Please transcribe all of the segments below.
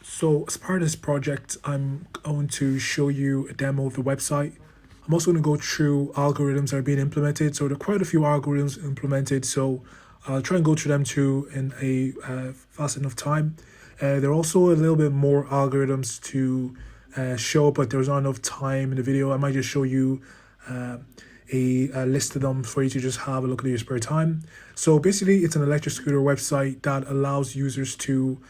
So as part of this project, I'm going to show you a demo of the website. I'm also going to go through algorithms that are being implemented. So there are quite a few algorithms implemented. So I'll try and go through them too in a fast enough time. There are also a little bit more algorithms to show, but there's not enough time in the video. I might just show you uh, a list of them for you to just have a look at in your spare time. So basically, it's an electric scooter website that allows users to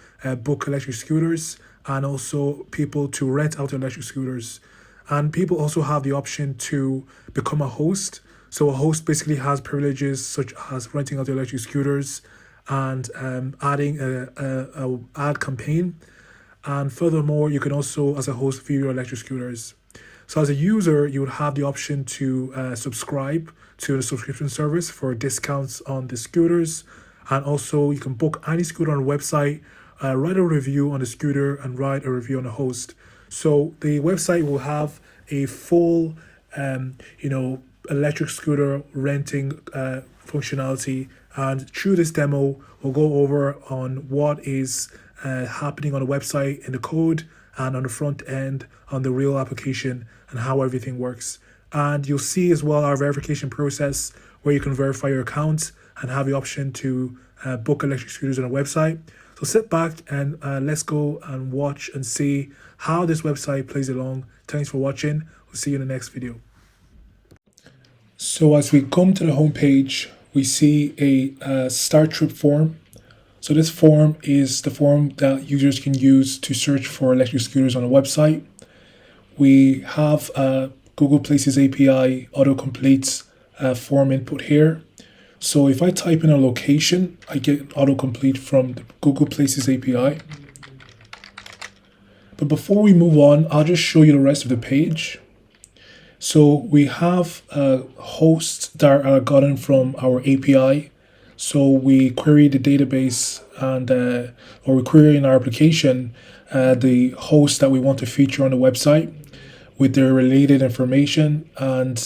book electric scooters and also people to rent out electric scooters. And people also have the option to become a host. So a host basically has privileges such as renting out the electric scooters and adding a ad campaign. And furthermore, you can also, as a host, view your electric scooters. So as a user, you would have the option to subscribe to the subscription service for discounts on the scooters. And also you can book any scooter on the website, write a review on the scooter and write a review on the host. So the website will have a full, electric scooter renting functionality. And through this demo, we'll go over on what is happening on the website in the code and on the front end on the real application and how everything works. And you'll see as well our verification process where you can verify your account and have the option to book electric scooters on a website. So sit back and let's go and watch and see how this website plays along. Thanks for watching. We'll see you in the next video. So as we come to the home page, we see a start trip form. So this form is the form that users can use to search for electric scooters on a website. We have Google Places API autocomplete form input here. So if I type in a location, I get autocomplete from the Google Places API. But before we move on, I'll just show you the rest of the page. So we have hosts that are gotten from our API. So we query the database and or we query in our application the host that we want to feature on the website with their related information. And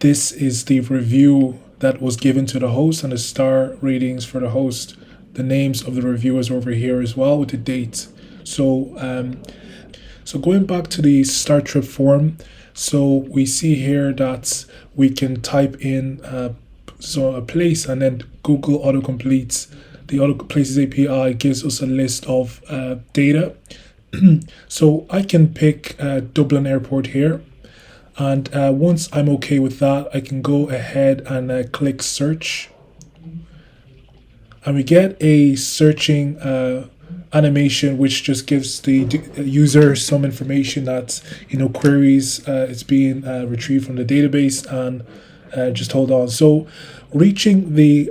this is the review that was given to the host and the star ratings for the host. The names of the reviewers over here as well with the date. So going back to the start trip form, so we see here that we can type in a place and then Google autocompletes. The autoplaces API gives us a list of data. So I can pick Dublin Airport here. And once I'm okay with that, I can go ahead and click search. And we get a searching animation which just gives the user some information that queries it's being retrieved from the database. And just hold on. So reaching the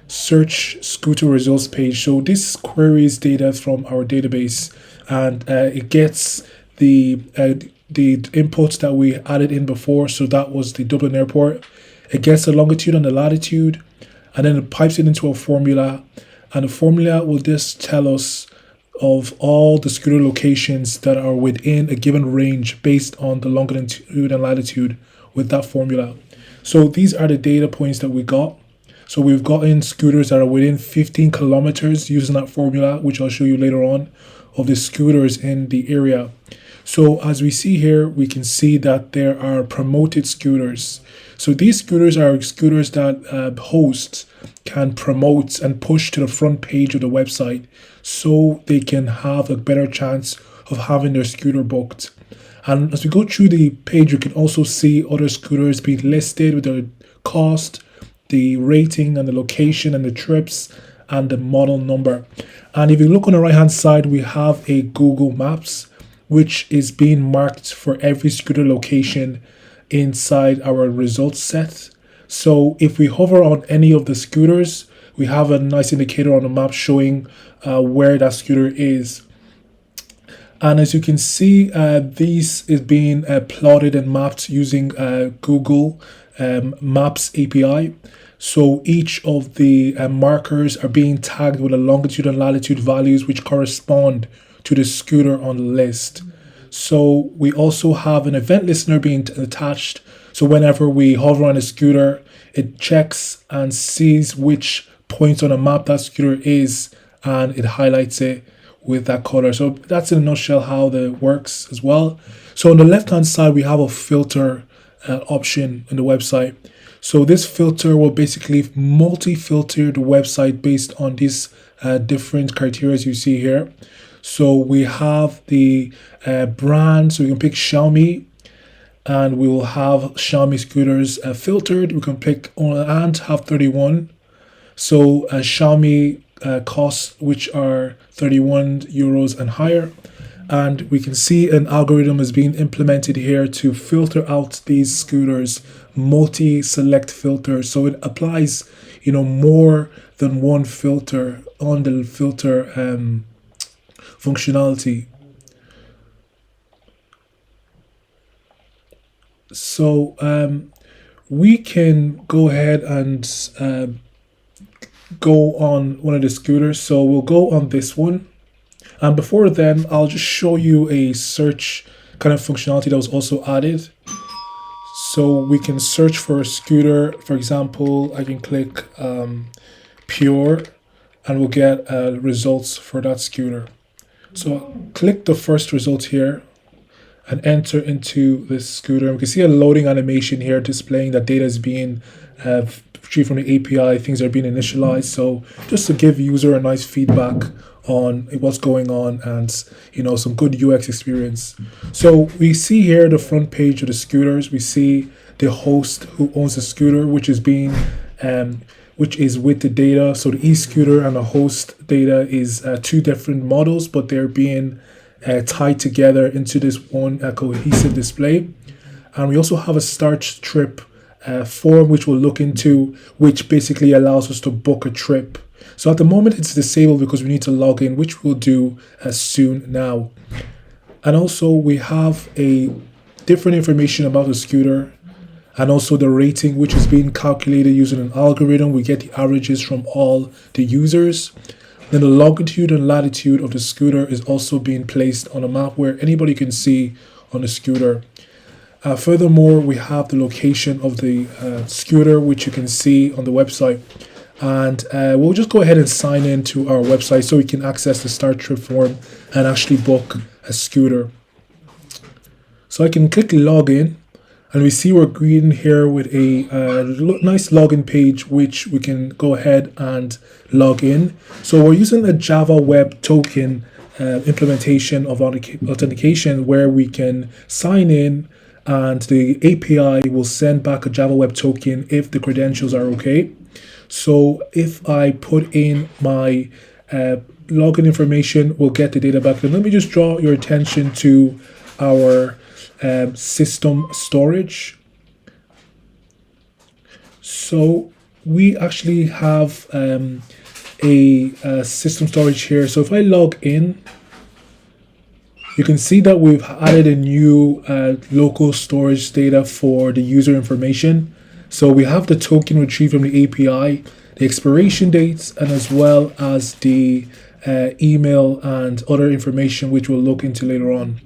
search scooter results page. So this queries data from our database and it gets the inputs that we added in before. So that was the Dublin Airport. It gets the longitude and the latitude and then it pipes it into a formula. And the formula will just tell us of all the scooter locations that are within a given range based on the longitude and latitude with that formula. So these are the data points that we got. So we've gotten scooters that are within 15 kilometers using that formula, which I'll show you later on, of the scooters in the area. So as we see here, we can see that there are promoted scooters. So these scooters are scooters that hosts can promote and push to the front page of the website so they can have a better chance of having their scooter booked. And as we go through the page, you can also see other scooters being listed with their cost, the rating and the location and the trips and the model number. And if you look on the right hand side, we have a Google Maps, which is being marked for every scooter location inside our results set. So if we hover on any of the scooters, we have a nice indicator on the map showing where that scooter is. And as you can see, this is being plotted and mapped using Google Maps API. So each of the markers are being tagged with a longitude and latitude values which correspond to the scooter on the list. So we also have an event listener being attached. So whenever we hover on a scooter, it checks and sees which points on a map that scooter is and it highlights it. with that color. So that's in a nutshell how that works as well. So on the left hand side, we have a filter option in the website. So this filter will basically multi-filter the website based on these different criteria you see here. So we have the brand, so we can pick Xiaomi, and we will have Xiaomi scooters filtered. We can pick and have 31. So Xiaomi costs, which are 31 euros and higher. And we can see an algorithm is being implemented here to filter out these scooters, multi-select filter. So it applies, more than one filter on the filter functionality. So we can go ahead and go on one of the scooters. So we'll go on this one. And before then, I'll just show you a search kind of functionality that was also added. So we can search for a scooter. For example, I can click Pure and we'll get results for that scooter. So click the first result here and enter into this scooter. We can see a loading animation here displaying that data is being retrieved from the API, things are being initialized. So just to give user a nice feedback on what's going on and some good UX experience. So we see here the front page of the scooters. We see the host who owns the scooter, which is with the data. So the e-scooter and the host data is two different models, but they're being tied together into this one cohesive display. And we also have a start trip form, which we'll look into, which basically allows us to book a trip. So at the moment it's disabled because we need to log in, which we'll do soon now. And also we have a different information about the scooter and also the rating, which is being calculated using an algorithm. We get the averages from all the users. Then the longitude and latitude of the scooter is also being placed on a map where anybody can see on the scooter. Furthermore, we have the location of the scooter, which you can see on the website. And we'll just go ahead and sign in to our website so we can access the start trip form and actually book a scooter. So I can click login, and we see we're greeted here with a nice login page, which we can go ahead and log in. So we're using a Java Web Token implementation of authentication where we can sign in and the API will send back a Java Web Token if the credentials are okay. So if I put in my login information, we'll get the data back. And let me just draw your attention to our system storage. So we actually have a system storage here. So if I log in, you can see that we've added a new local storage data for the user information. So we have the token retrieved from the API, the expiration dates, and as well as the email and other information, which we'll look into later on.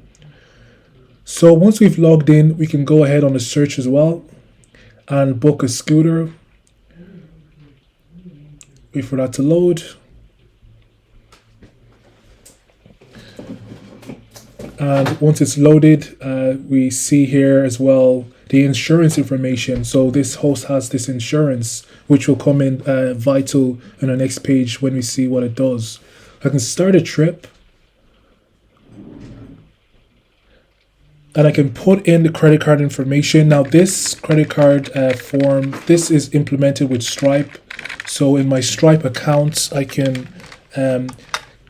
So once we've logged in, we can go ahead on the search as well and book a scooter. Wait for that to load. And once it's loaded, we see here as well the insurance information. So this host has this insurance, which will come in vital on the next page when we see what it does. I can start a trip. And I can put in the credit card information. Now this credit card form, this is implemented with Stripe. So in my Stripe account, I can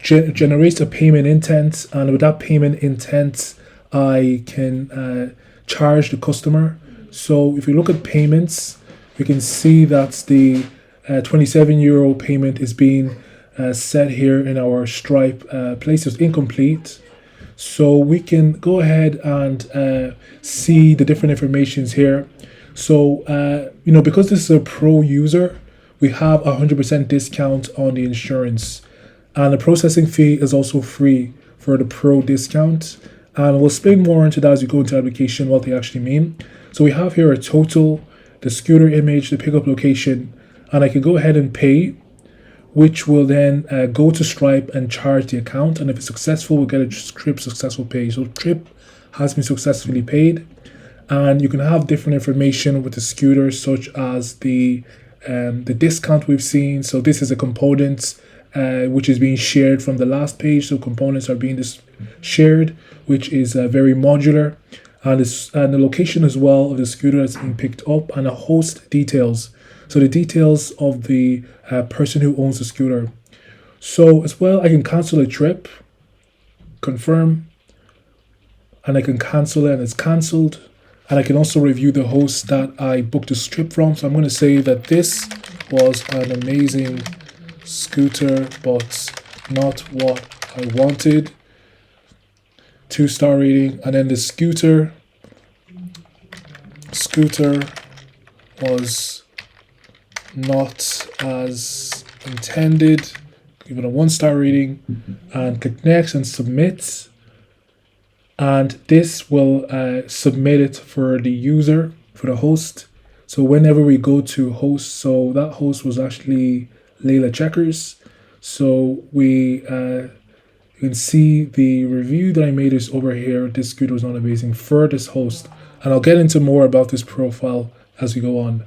generate a payment intent. And with that payment intent, I can charge the customer. So if you look at payments, we can see that the 27 euro payment is being set here in our Stripe place. It's incomplete. So we can go ahead and see the different informations here. So, because this is a pro user, we have 100% discount on the insurance. And the processing fee is also free for the pro discount. And we'll explain more into that as we go into the application, what they actually mean. So we have here a total, the scooter image, the pickup location, and I can go ahead and pay which will then go to Stripe and charge the account. And if it's successful, we'll get a trip successful page. So trip has been successfully paid. And you can have different information with the scooter, such as the discount we've seen. So this is a component which is being shared from the last page. So components are being shared, which is very modular. And the location as well of the scooter that's being picked up, and a host details. So the details of the person who owns the scooter. So as well, I can cancel a trip, confirm, and I can cancel it and it's canceled. And I can also review the host that I booked the trip from. So I'm going to say that this was an amazing scooter, but not what I wanted. 2-star rating. And then the scooter was not as intended. Give it a 1-star rating and click next and submit. And this will submit it for the user, for the host. So whenever we go to host, so that host was actually Layla Checkers. So we you can see the review that I made is over here. This scooter was not amazing for this host. And I'll get into more about this profile as we go on.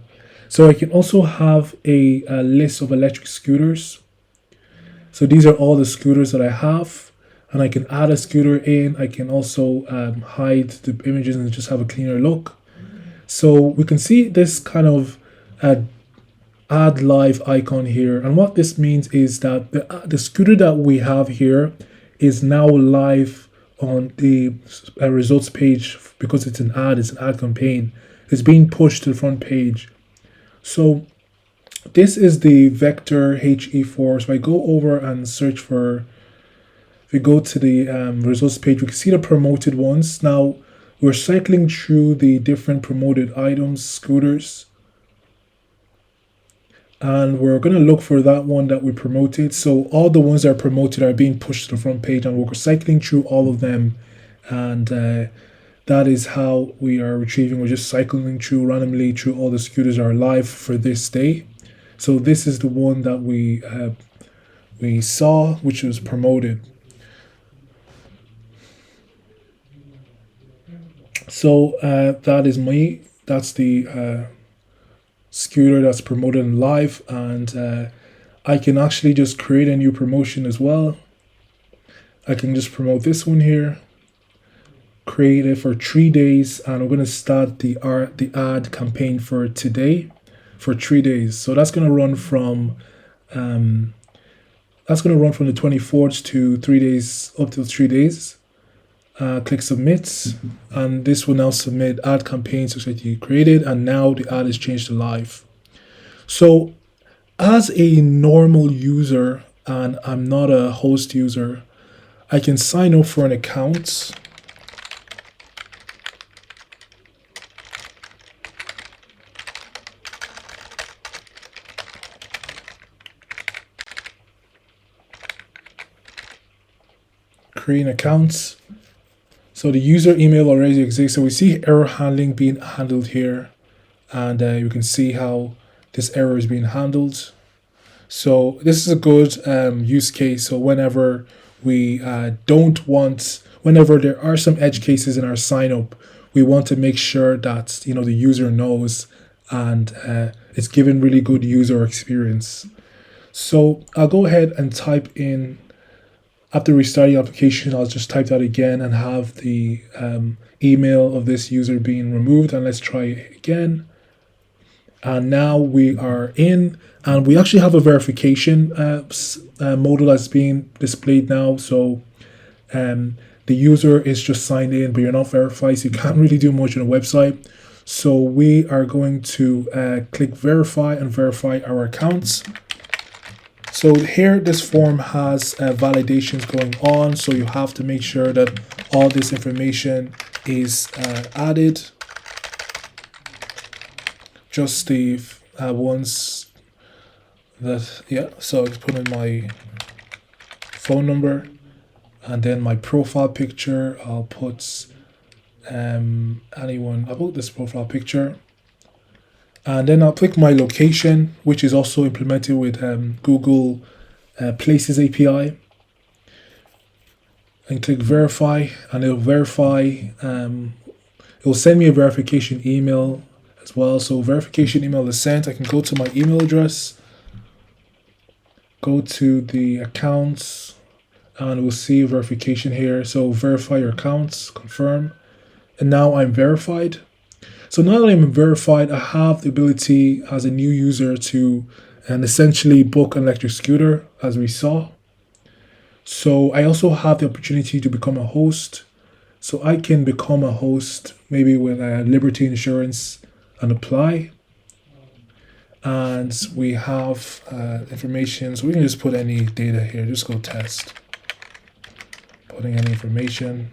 So I can also have a list of electric scooters. So these are all the scooters that I have. And I can add a scooter in. I can also hide the images and just have a cleaner look. So we can see this kind of add live icon here. And what this means is that the scooter that we have here is now live on the results page because it's an ad campaign. It's being pushed to the front page. So this is the vector HE4. So I go over and search for. If we go to the results page, we can see the promoted ones. Now, we're cycling through the different promoted items, scooters. And we're going to look for that one that we promoted. So all the ones that are promoted are being pushed to the front page, and we're cycling through all of them. And that is how we are retrieving. We're just cycling through randomly through all the scooters that are live for this day. So this is the one that we saw, which was promoted. So that's the scooter that's promoted in live, and I can actually just create a new promotion as well. I can just promote this one here, create it for 3 days, and we're going to start the ad campaign for today for 3 days. So that's going to run from the 24th to 3 days, up to 3 days. Click submit, and this will now submit ad campaign successfully created, and now the ad is changed to live. So as a normal user, and I'm not a host user, I can sign up for an account. Create accounts. So the user email already exists. So we see error handling being handled here, and you can see how this error is being handled. So this is a good use case. So whenever we whenever there are some edge cases in our sign up, we want to make sure that the user knows, and it's given really good user experience. So I'll go ahead and type in. After restarting the application, I'll just type that again and have the email of this user being removed. And let's try it again. And now we are in, and we actually have a verification modal that's being displayed now. So the user is just signed in, but you're not verified, so you can't really do much on a website. So we are going to click verify and verify our accounts. So here, this form has validations going on. So you have to make sure that all this information is added. Just the ones that, so I put in my phone number and then my profile picture. I'll put I'll put this profile picture. And then I'll pick my location, which is also implemented with Google Places API, and click verify, and it'll verify. It will send me a verification email as well. So verification email is sent. I can go to my email address, go to the accounts, and we'll see verification here. So verify your accounts, confirm, and now I'm verified. So now that I'm verified, I have the ability as a new user to essentially book an electric scooter, as we saw. So I also have the opportunity to become a host. So I can become a host maybe with Liberty Insurance and apply. And we have information. So we can just put any data here. Just go test. Putting any information.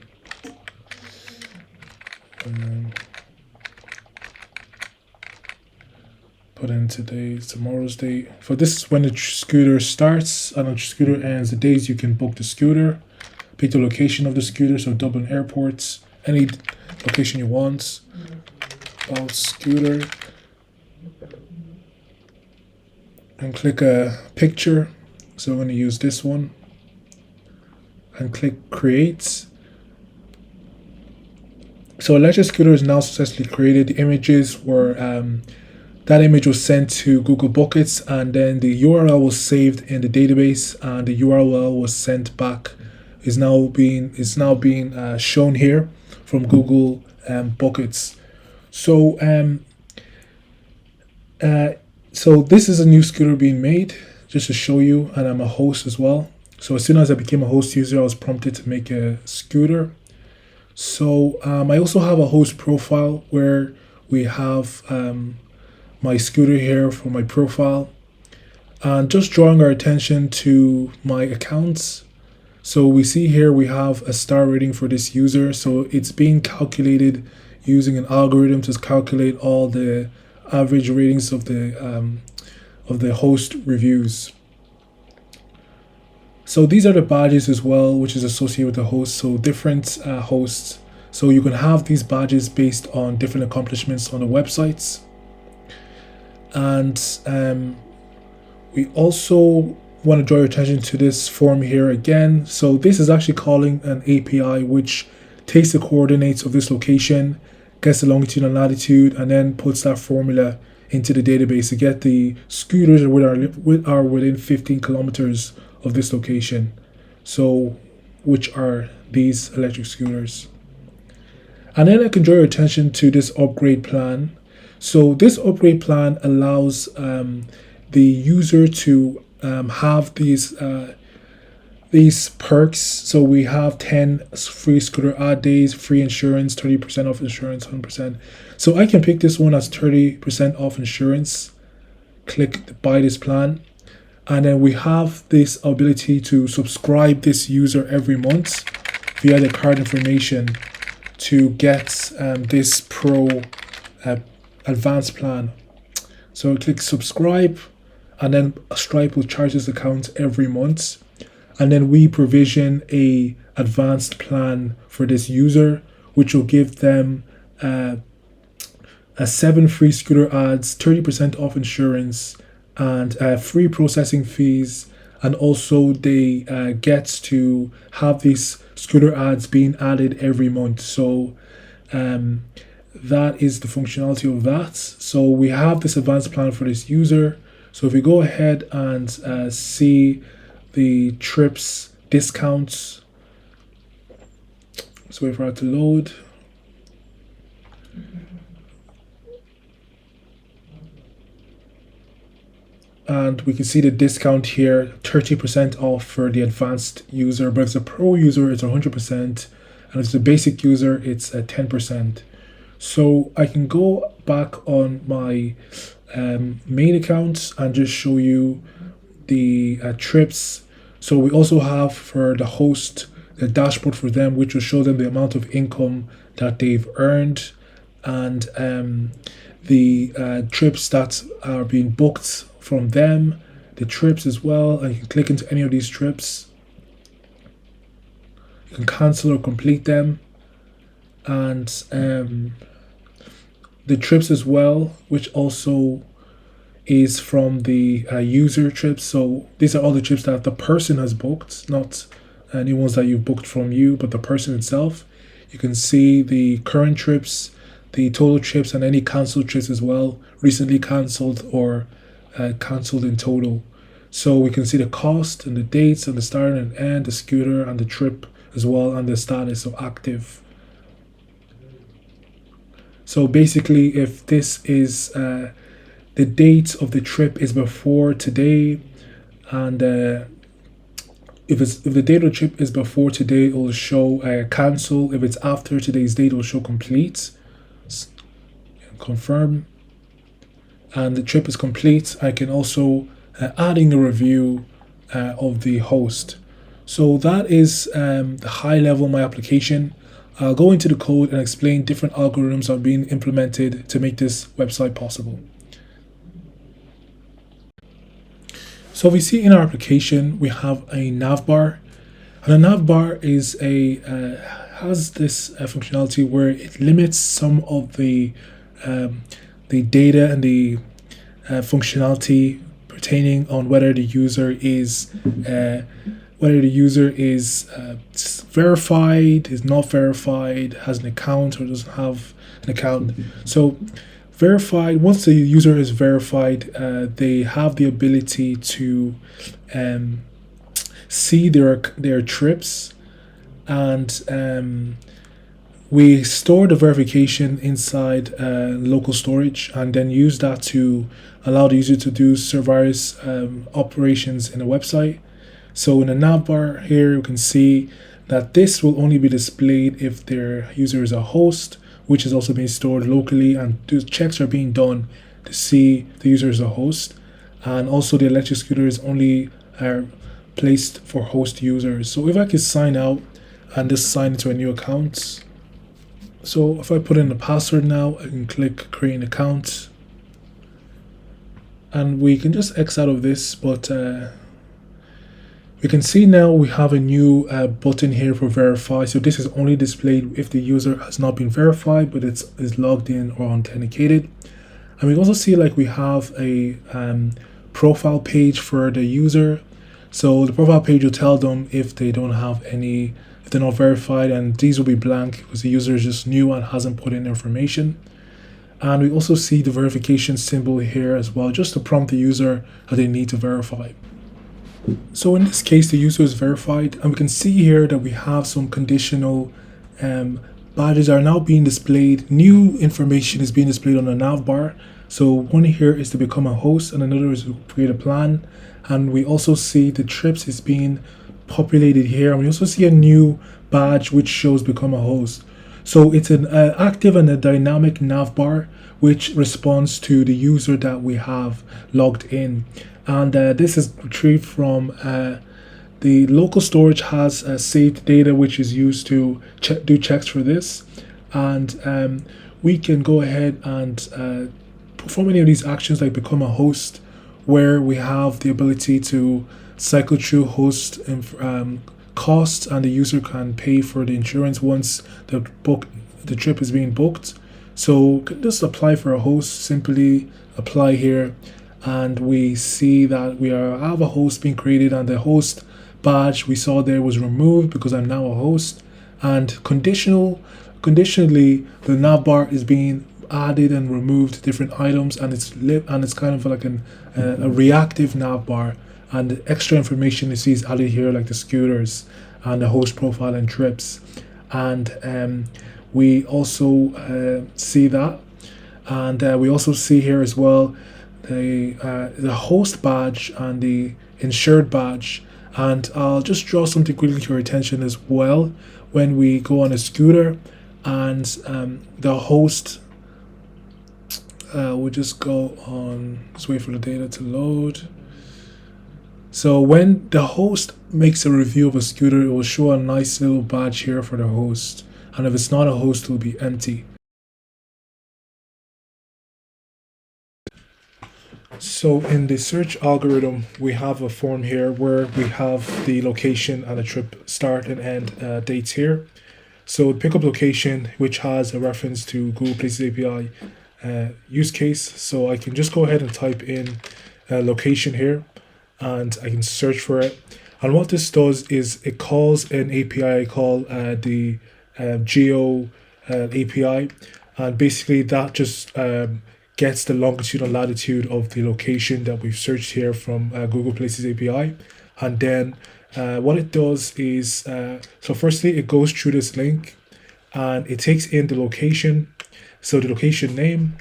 Put in tomorrow's date. For this is when the scooter starts and the scooter ends. The days you can book the scooter. Pick the location of the scooter, so Dublin airports, any location you want. About scooter. And click a picture. So I'm going to use this one. And click create. So electric scooter is now successfully created. The images were that image was sent to Google Buckets, and then the URL was saved in the database, and the URL was sent back. Is now being shown here from Google Buckets. So so this is a new scooter being made, just to show you, and I'm a host as well. So as soon as I became a host user, I was prompted to make a scooter. So I also have a host profile where we have my scooter here for my profile, and just drawing our attention to my accounts. So we see here we have a star rating for this user. So it's being calculated using an algorithm to calculate all the average ratings of the host reviews. So these are the badges as well, which is associated with the host. So different hosts. So you can have these badges based on different accomplishments on the websites. And we also want to draw your attention to this form here again. So this is actually calling an API which takes the coordinates of this location, gets the longitude and latitude, and then puts that formula into the database to get the scooters that are within 15 kilometers of this location. So which are these electric scooters. And then I can draw your attention to this upgrade plan. So this upgrade plan allows the user to have these perks. So we have 10 free scooter ad days, free insurance, 30% off insurance, 100%. So I can pick this one as 30% off insurance. Click buy this plan. And then we have this ability to subscribe this user every month via the card information to get this pro advanced plan. So click subscribe, and then Stripe will charge this account every month, and then we provision a advanced plan for this user, which will give them a 7 free scooter ads, 30% off insurance, and free processing fees, and also they get to have these scooter ads being added every month. So that is the functionality of that. So we have this advanced plan for this user. So if we go ahead and see the trips discounts, so wait for it to load. And we can see the discount here, 30% off for the advanced user, but if it's a pro user, it's 100%, and if it's a basic user, it's 10%. So I can go back on my main account and just show you the trips. So we also have for the host the dashboard for them, which will show them the amount of income that they've earned, and the trips that are being booked from them, the trips as well. And you can click into any of these trips. You can cancel or complete them, and the trips as well, which also is from the user trips. So these are all the trips that the person has booked, not any ones that you've booked from you, but the person itself. You can see the current trips, the total trips, and any canceled trips as well, recently canceled or canceled in total. So we can see the cost and the dates and the start and end, the scooter and the trip as well, and the status of active. So basically, if this is the date of the trip is before today, and if the date of the trip is before today, it will show cancel. If it's after today's date, it will show complete. Confirm, and the trip is complete. I can also adding a review of the host. So that is the high level of my application. I'll go into the code and explain different algorithms are being implemented to make this website possible. So we see in our application we have a navbar, and a navbar is a has this functionality where it limits some of the data and the functionality pertaining on whether the user is verified, is not verified, has an account or doesn't have an account. So verified, once the user is verified, they have the ability to see their trips, and we store the verification inside local storage and then use that to allow the user to do various operations in a website. So in the navbar here, you can see that this will only be displayed if their user is a host, which is also being stored locally, and checks are being done to see the user as a host. And also the electric scooter is only placed for host users. So if I could sign out and just sign into a new account. So if I put in the password now, I can click create an account. And we can just X out of this, but we can see now we have a new button here for verify. So this is only displayed if the user has not been verified, but is logged in or authenticated. And we also see like we have a profile page for the user. So the profile page will tell them if they don't have any, if they're not verified, and these will be blank because the user is just new and hasn't put in information. And we also see the verification symbol here as well, just to prompt the user that they need to verify. So in this case, the user is verified, and we can see here that we have some conditional badges are now being displayed. New information is being displayed on the navbar. So one here is to become a host, and another is to create a plan. And we also see the trips is being populated here, and we also see a new badge which shows become a host. So it's an active and a dynamic navbar which responds to the user that we have logged in. And this is retrieved from the local storage has saved data which is used to do checks for this. And we can go ahead and perform any of these actions like become a host, where we have the ability to cycle through host costs, and the user can pay for the insurance once the trip is being booked. So just apply for a host, simply apply here, and we see that we have a host being created, and the host badge we saw there was removed because I'm now a host. And conditionally the navbar is being added and removed different items, and it's kind of like a reactive navbar, and extra information you see is added here like the scooters and the host profile and trips. And we also see that, and we also see here as well the host badge and the insured badge. And I'll just draw something quickly to your attention as well. When we go on a scooter and the host, we'll just go on, let's wait for the data to load. So when the host makes a review of a scooter, it will show a nice little badge here for the host. And if it's not a host, it will be empty. So in the search algorithm, we have a form here where we have the location and the trip start and end dates here. So pickup location, which has a reference to Google Places API, use case. So I can just go ahead and type in location here, and I can search for it. And what this does is it calls an API called the Geo API, and basically that just gets the longitude and latitude of the location that we've searched here from Google Places API. And then what it does is, so firstly, it goes through this link and it takes in the location, so the location name.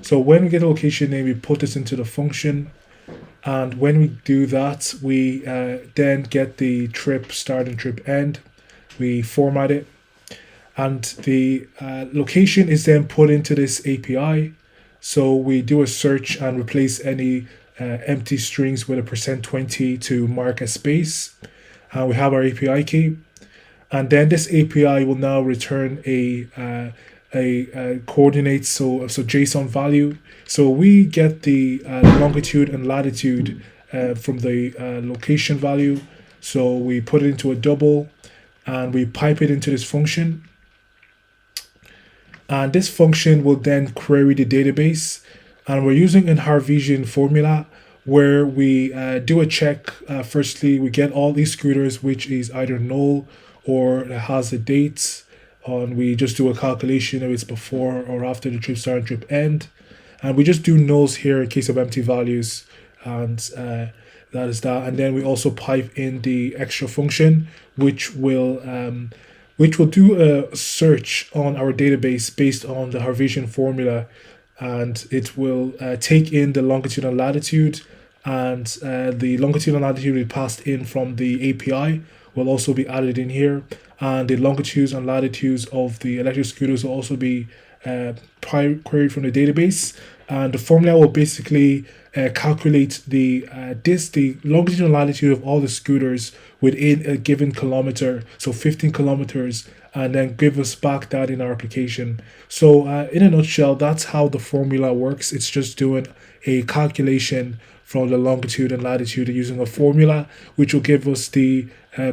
So when we get a location name, we put this into the function. And when we do that, we then get the trip start and trip end. We format it. And the location is then put into this API. So we do a search and replace any empty strings with a %20 to mark a space. And we have our API key. And then this API will now return a coordinates, so JSON value. So we get the longitude and latitude from the location value. So we put it into a double and we pipe it into this function. And this function will then query the database. And we're using an Harvesian formula where we do a check. Firstly, we get all these scooters, which is either null or it has the dates. And we just do a calculation if it's before or after the trip start and trip end. And we just do nulls here in case of empty values. And that is that. And then we also pipe in the extra function, which will do a search on our database based on the Harvesian formula, and it will take in the longitude and latitude, and the longitude and latitude we passed in from the API will also be added in here, and the longitudes and latitudes of the electric scooters will also be queried from the database, and the formula will basically calculate the longitude and latitude of all the scooters within a given kilometer, so 15 kilometers, and then give us back that in our application. So in a nutshell, that's how the formula works. It's just doing a calculation from the longitude and latitude using a formula, which will give us the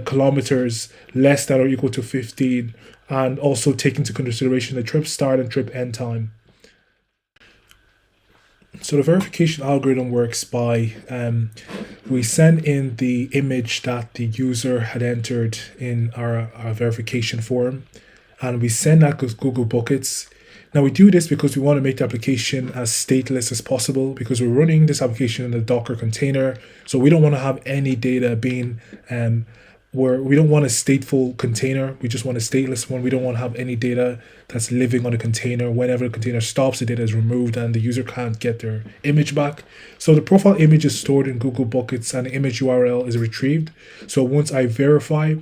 kilometers less than or equal to 15, and also take into consideration the trip start and trip end time. So the verification algorithm works by we send in the image that the user had entered in our verification form, and we send that to Google Buckets. Now we do this because we want to make the application as stateless as possible, because we're running this application in a Docker container. So we don't want to have any data being where we don't want a stateful container. We just want a stateless one. We don't want to have any data that's living on a container. Whenever the container stops, the data is removed and the user can't get their image back. So the profile image is stored in Google Buckets and the image URL is retrieved. So once I verify,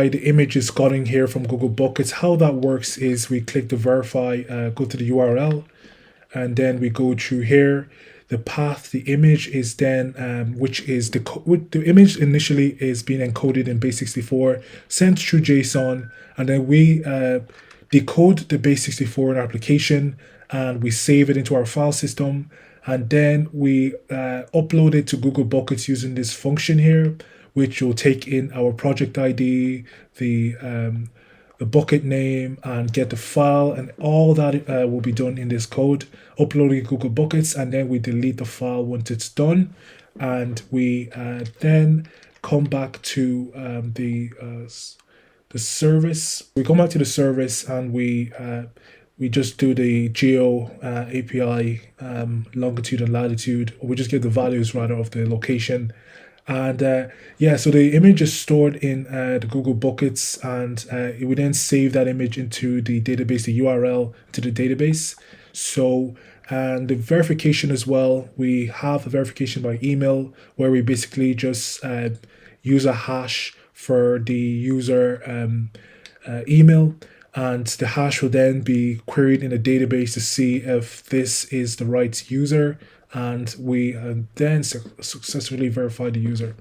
the image is gotten here from Google Buckets. How that works is we click to verify, go to the URL, and then we go through here. The path, the image is then, which is the image initially is being encoded in base64, sent through JSON, and then we decode the base64 in our application, and we save it into our file system, and then we upload it to Google Buckets using this function here, which will take in our project ID, the bucket name, and get the file, and all that will be done in this code, uploading Google Buckets, and then we delete the file once it's done, and we then come back to the service. We come back to the service and we just do the geo API longitude and latitude, or we just give the values rather of the location. And so the image is stored in the Google Buckets, and it would then save that image into the database, the URL to the database. So, and the verification as well, we have a verification by email where we basically just use a hash for the user email, and the hash will then be queried in a database to see if this is the right user, and we then successfully verify the user.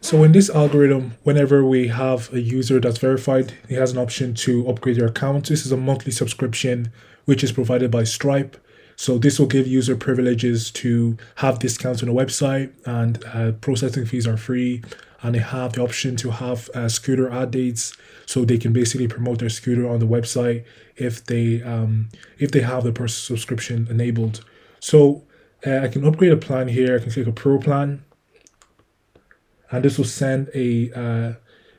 So in this algorithm, whenever we have a user that's verified, he has an option to upgrade your account. This is a monthly subscription, which is provided by Stripe. So this will give user privileges to have discounts on the website, and processing fees are free, and they have the option to have scooter ad dates, so they can basically promote their scooter on the website if they have the personal subscription enabled. So I can upgrade a plan here. I can click a pro plan, and this will send a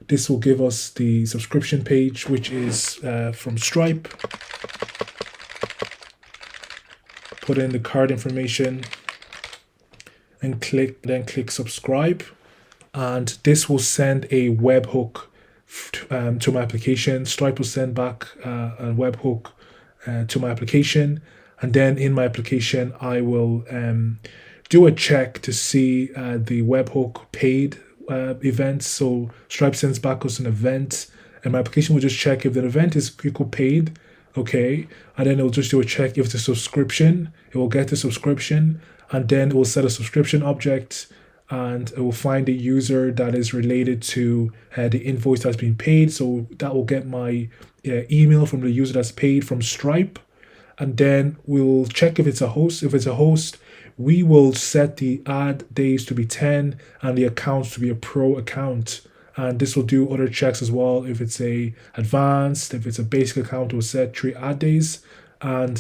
this will give us the subscription page, which is from Stripe. Put in the card information and click subscribe, and this will send a webhook to my application. Stripe will send back a webhook to my application, and then in my application I will do a check to see the webhook paid events. So Stripe sends back us an event, and my application will just check if the event is equal paid. Okay, and then it will just do a check if it's a subscription. It will get the subscription, and then it will set a subscription object, and it will find the user that is related to the invoice that's been paid. So that will get my email from the user that's paid from Stripe, and then we'll check if it's a host. If it's a host, we will set the ad days to be 10 and the accounts to be a pro account. And this will do other checks as well. If it's a advanced, if it's a basic account, we'll set 3 ad days. And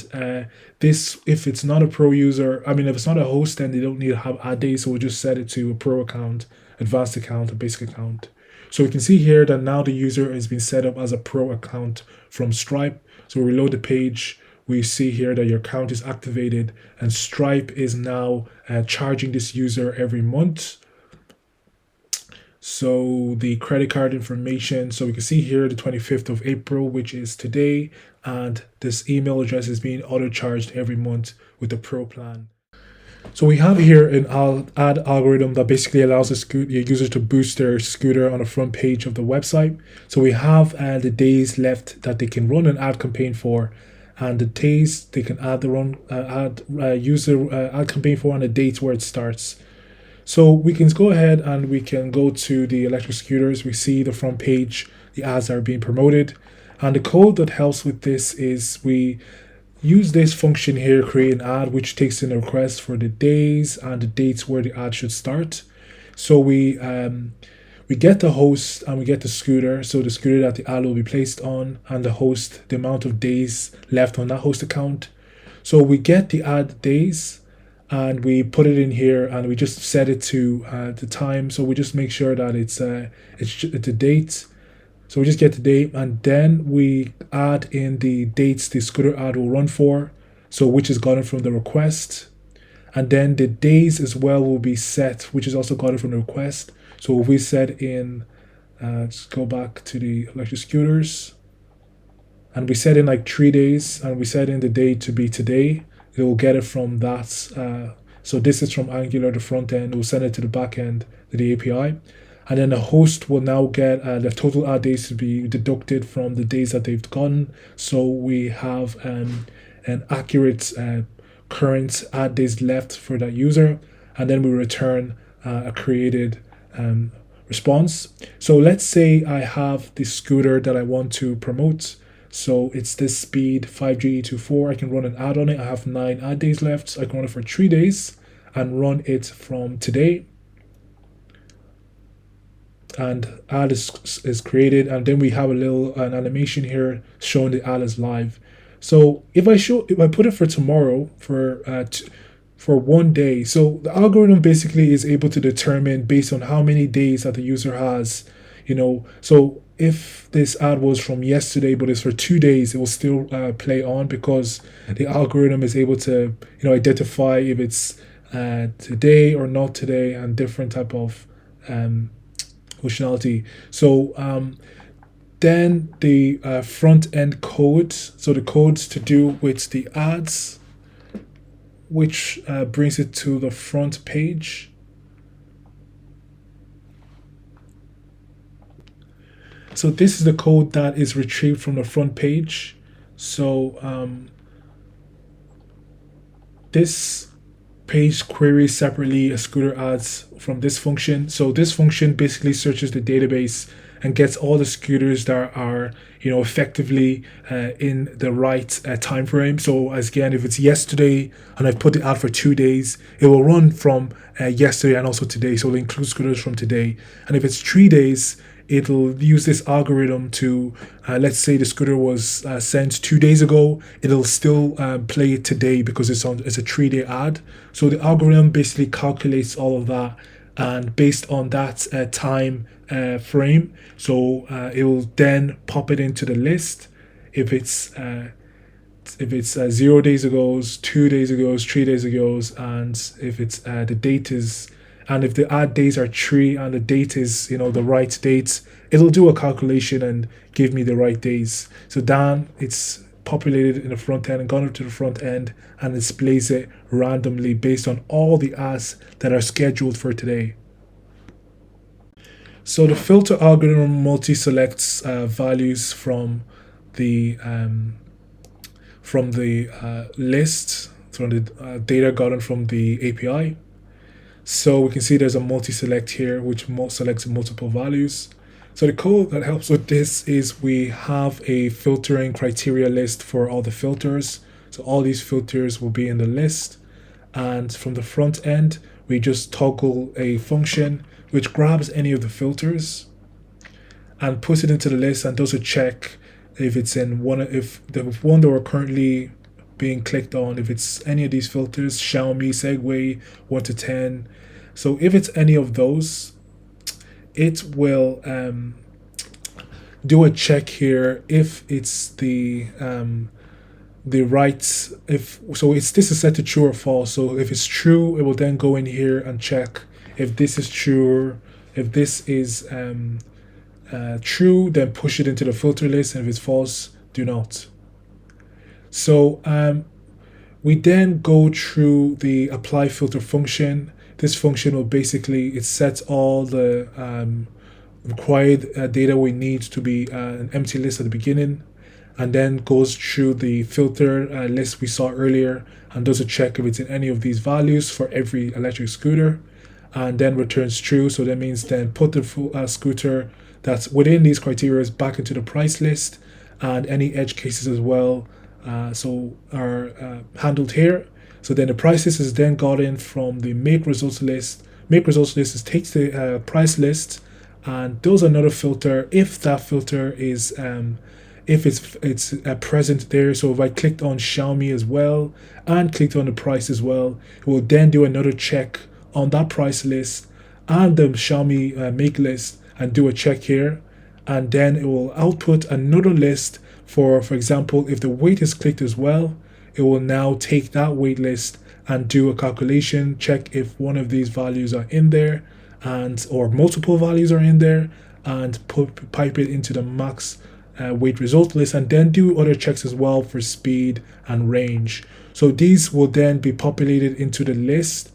this, if it's not a pro user, I mean, if it's not a host, then they don't need to have ad days. So we'll just set it to a pro account, advanced account, a basic account. So we can see here that now the user has been set up as a pro account from Stripe. So we reload the page. We see here that your account is activated, and Stripe is now charging this user every month. So the credit card information, so we can see here the 25th of April, which is today, and this email address is being auto charged every month with the pro plan. So we have here an ad algorithm that basically allows the user to boost their scooter on the front page of the website. So we have the days left that they can run an ad campaign for, and the days they can add their own ad campaign for, and the dates where it starts. So we can go ahead and we can go to the electric scooters. We see the front page, the ads are being promoted. And the code that helps with this is we use this function here, create an ad, which takes in a request for the days and the dates where the ad should start. So we get the host and we get the scooter. So the scooter that the ad will be placed on, and the host, the amount of days left on that host account. So we get the ad days, and we put it in here, and we just set it to the time. So we just make sure that it's a date. So we just get the date, and then we add in the dates the scooter ad will run for, so which is gotten from the request. And then the days as well will be set, which is also gotten from the request. So if we set in, let's go back to the electric scooters, and we set in like 3 days, and we set in the date to be today, it will get it from that. So this is from Angular, the front end. We'll send it to the back end, to the API. And then the host will now get the total ad days to be deducted from the days that they've gotten. So we have an accurate current ad days left for that user. And then we return a created response. So let's say I have this scooter that I want to promote. So it's this speed 5G24. I can run an ad on it. I have 9 ad days left. So I can run it for 3 days and run it from today. And ad is created, and then we have an animation here showing the ad is live. So if I put it for tomorrow for 1 day, so the algorithm basically is able to determine based on how many days that the user has, so if this ad was from yesterday but it's for 2 days, it will still play on, because the algorithm is able to identify if it's today or not today, and different type of functionality. So then the front end code, so the codes to do with the ads, which brings it to the front page. So this is the code that is retrieved from the front page. So this page queries separately a scooter ads from this function. So this function basically searches the database and gets all the scooters that are effectively in the right time frame. So as again, if it's yesterday and I've put the ad for 2 days, it will run from yesterday and also today. So it'll include scooters from today. And if it's 3 days, it'll use this algorithm to, let's say the scooter was sent 2 days ago, it'll still play it today because it's a 3-day ad. So the algorithm basically calculates all of that, and based on that time frame, so it will then pop it into the list. If it's 0 days ago, 2 days ago, 3 days ago, and if it's the date is, and if the ad days are 3 and the date is the right dates, it'll do a calculation and give me the right days. So then it's populated in the front end and gone up to the front end and displays it randomly based on all the ads that are scheduled for today. So the filter algorithm multi-selects values from the list, from the data gotten from the API. So we can see there's a multi-select here, which selects multiple values. So the code that helps with this is we have a filtering criteria list for all the filters. So all these filters will be in the list. And from the front end, we just toggle a function which grabs any of the filters and puts it into the list and does a check if it's in if the one that we're currently being clicked on, if it's any of these filters, Xiaomi, Segway, 1 to 10. So if it's any of those, it will do a check here if it's the right, this is set to true or false. So if it's true, it will then go in here and check if this is true. If this is true, then push it into the filter list, and if it's false, do not. So we then go through the apply filter function. This function will basically, it sets all the required data we need to be an empty list at the beginning, and then goes through the filter list we saw earlier and does a check if it's in any of these values for every electric scooter, and then returns true. So that means then put the scooter that's within these criteria back into the price list, and any edge cases as well are handled here. So then the price list is then gotten from the make results list. Make results list takes the price list and does another filter if that filter is if it's present there. So if I clicked on Xiaomi as well and clicked on the price as well, it will then do another check on that price list and the Xiaomi make list and do a check here, and then it will output another list for example, if the weight is clicked as well, it will now take that weight list and do a calculation, check if one of these values are in there or multiple values are in there, and pipe it into the max weight result list, and then do other checks as well for speed and range. So these will then be populated into the list,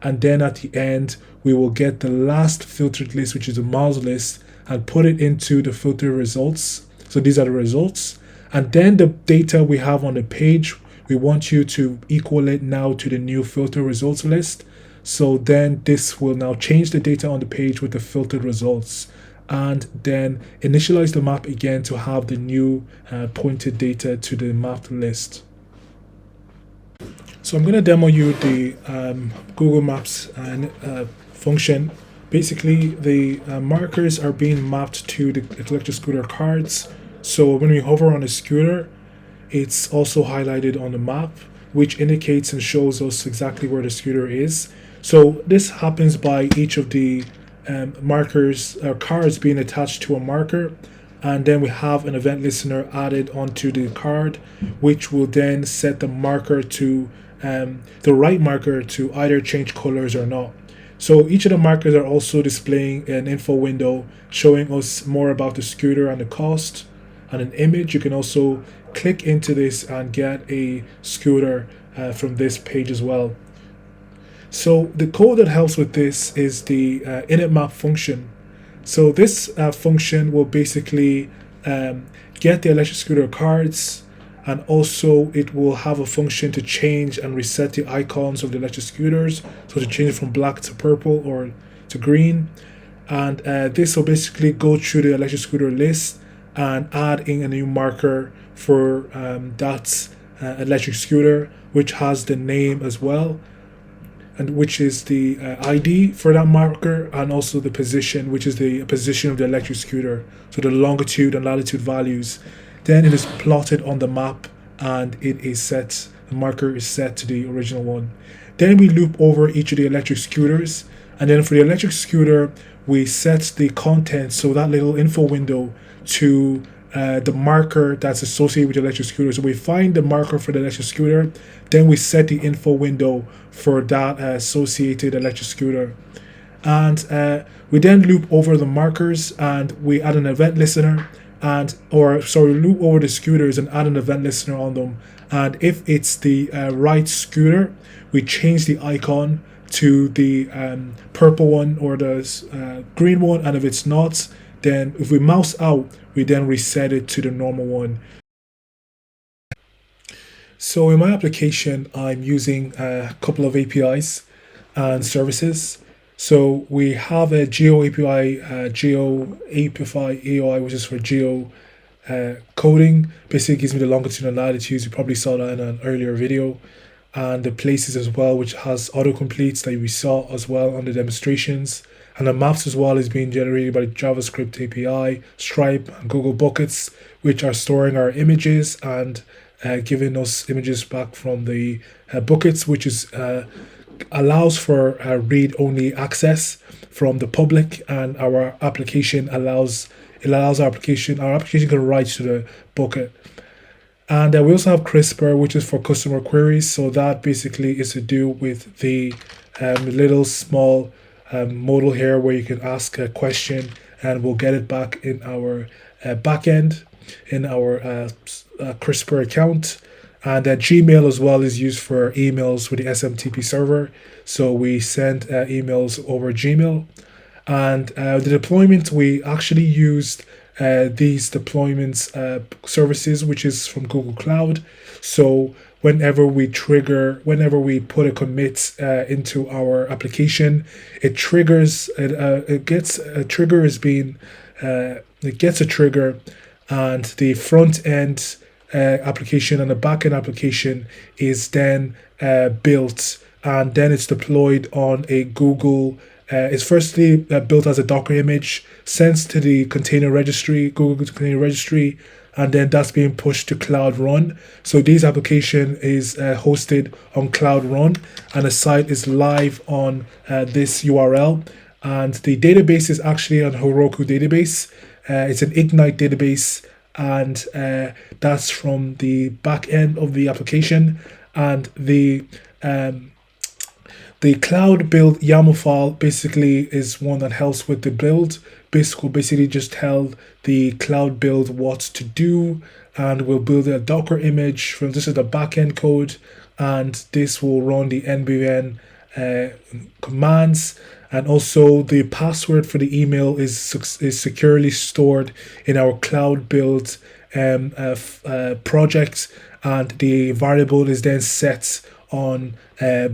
and then at the end we will get the last filtered list, which is a miles list, and put it into the filter results. So these are the results, and then the data we have on the page, we want you to equal it now to the new filter results list. So then this will now change the data on the page with the filtered results, and then initialize the map again to have the new pointed data to the mapped list. So I'm going to demo you the Google Maps function. Basically, the markers are being mapped to the electric scooter cards. So when we hover on a scooter, it's also highlighted on the map, which indicates and shows us exactly where the scooter is. So this happens by each of the markers or cards being attached to a marker, and then we have an event listener added onto the card, which will then set the marker to the right marker to either change colors or not. So each of the markers are also displaying an info window showing us more about the scooter and the cost, and an image. You can also click into this and get a scooter from this page as well. So the code that helps with this is the init map function. So this function will basically get the electric scooter cards, and also it will have a function to change and reset the icons of the electric scooters, so to change it from black to purple or to green. And this will basically go through the electric scooter list and add in a new marker for that electric scooter, which has the name as well, and which is the ID for that marker, and also the position, which is the position of the electric scooter, so the longitude and latitude values. Then it is plotted on the map, and it is set. The marker is set to the original one. Then we loop over each of the electric scooters, and then for the electric scooter, we set the content, so that little info window, to the marker that's associated with the electric scooter. So we find the marker for the electric scooter, then we set the info window for that associated electric scooter. And we then loop over the markers and we add an event listener, loop over the scooters and add an event listener on them. And if it's the right scooter, we change the icon to the purple one or the green one, and if it's not, then if we mouse out, we then reset it to the normal one. So in my application, I'm using a couple of APIs and services. So we have a Geo API, Geo API AOI, which is for geo coding. Basically gives me the longitude and latitudes. You probably saw that in an earlier video. And the places as well, which has autocompletes that we saw as well on the demonstrations. And the maps as well is being generated by JavaScript API, Stripe, and Google Buckets, which are storing our images and giving us images back from the buckets, which is allows for read-only access from the public, and our application allows our application can write to the bucket. And we also have CRISPR, which is for customer queries. So that basically is to do with the little small modal here where you can ask a question and we'll get it back in our backend, in our CRISPR account. And Gmail as well is used for emails with the SMTP server. So we send emails over Gmail. And the deployment, we actually used these deployments services, which is from Google Cloud. So whenever we put a commit into our application, it triggers. It gets a trigger and the front end application and the back end application is then built, and then it's deployed on a Google. It's firstly built as a Docker image, sent to the container registry, Google Container Registry, and then that's being pushed to Cloud Run. So this application is hosted on Cloud Run, and the site is live on this URL. And the database is actually an Heroku database. It's an Ignite database, and that's from the back end of the application. And the cloud build YAML file basically is one that helps with the build. Basically just tell the cloud build what to do, and we'll build a Docker image from this is the backend code, and this will run the nbn commands. And also the password for the email is securely stored in our cloud build project, and the variable is then set on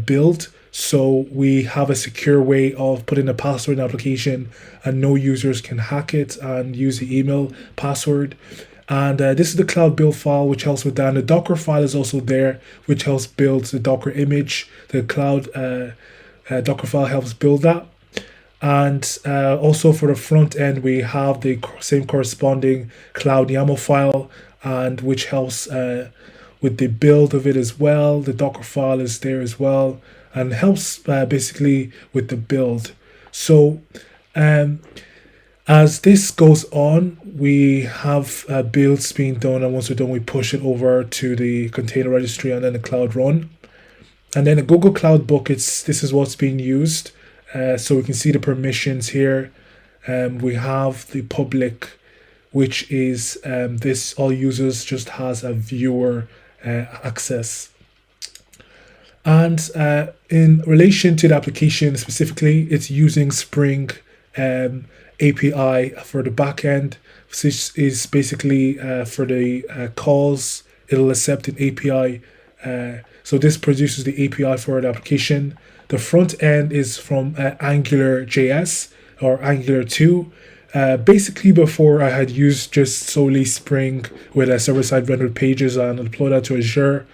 build. So we have a secure way of putting a password in the application, and no users can hack it and use the email password. And this is the cloud build file, which helps with that. And the Docker file is also there, which helps build the Docker image. The cloud Docker file helps build that. And also for the front end, we have the same corresponding cloud YAML file, and which helps with the build of it as well. The Docker file is there as well, and helps basically with the build. So as this goes on, we have builds being done, and once we're done, we push it over to the container registry and then the Cloud Run. And then the Google Cloud Buckets, this is what's being used. So we can see the permissions here. We have the public, which is this all users just has a viewer access. And in relation to the application specifically, it's using Spring API for the backend, which is basically for the calls. It'll accept an API. So this produces the API for the application. The front end is from Angular JS. or Angular 2. Basically, before I had used just solely Spring with a server-side rendered pages and deploy that to Azure.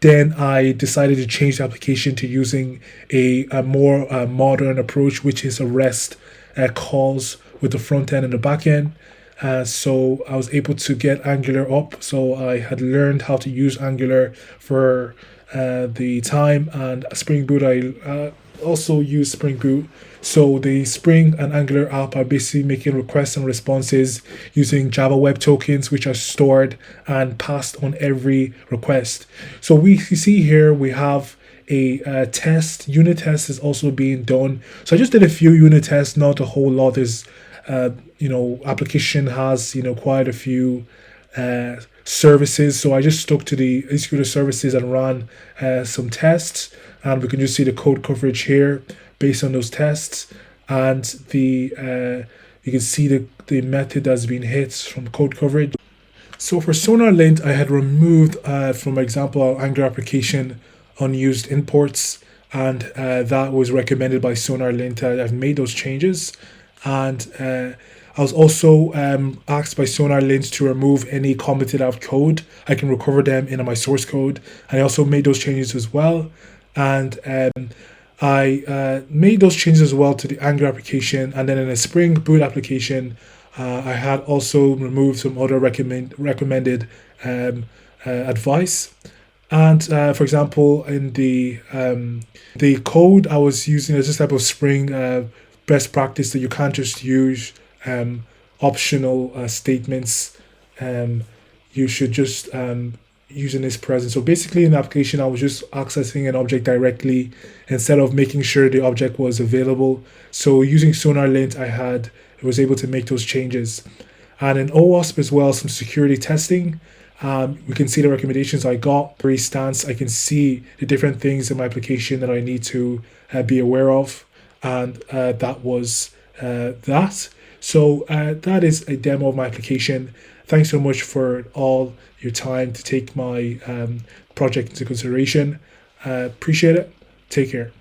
Then I decided to change the application to using a more modern approach, which is a REST calls with the front end and the back end. So I was able to get Angular up. So I had learned how to use Angular for the time, and Spring Boot I also use Spring Boot. So the Spring and Angular app are basically making requests and responses using Java Web Tokens, which are stored and passed on every request. So we see here we have a test. Unit test is also being done. So I just did a few unit tests, not a whole lot. There's application has quite a few services. So I just stuck to the executor services and ran some tests, and we can just see the code coverage here based on those tests, and the you can see the method that's been hit from code coverage. So for SonarLint, I had removed from my example Angular application unused imports, and that was recommended by SonarLint. I've made those changes, and I was also asked by SonarLint to remove any commented out code. I can recover them in my source code. I also made those changes as well, and I made those changes as well to the Angular application, and then in a Spring Boot application, I had also removed some other recommended advice. And for example, in the code I was using as this type of Spring best practice that you can't just use optional statements. You should just using this present. So basically in the application, I was just accessing an object directly instead of making sure the object was available. So using SonarLint, I was able to make those changes. And in OWASP as well, some security testing. We can see the recommendations I got, for stance. I can see the different things in my application that I need to be aware of. And that was that. So that is a demo of my application. Thanks so much for all your time to take my project into consideration. Appreciate it. Take care.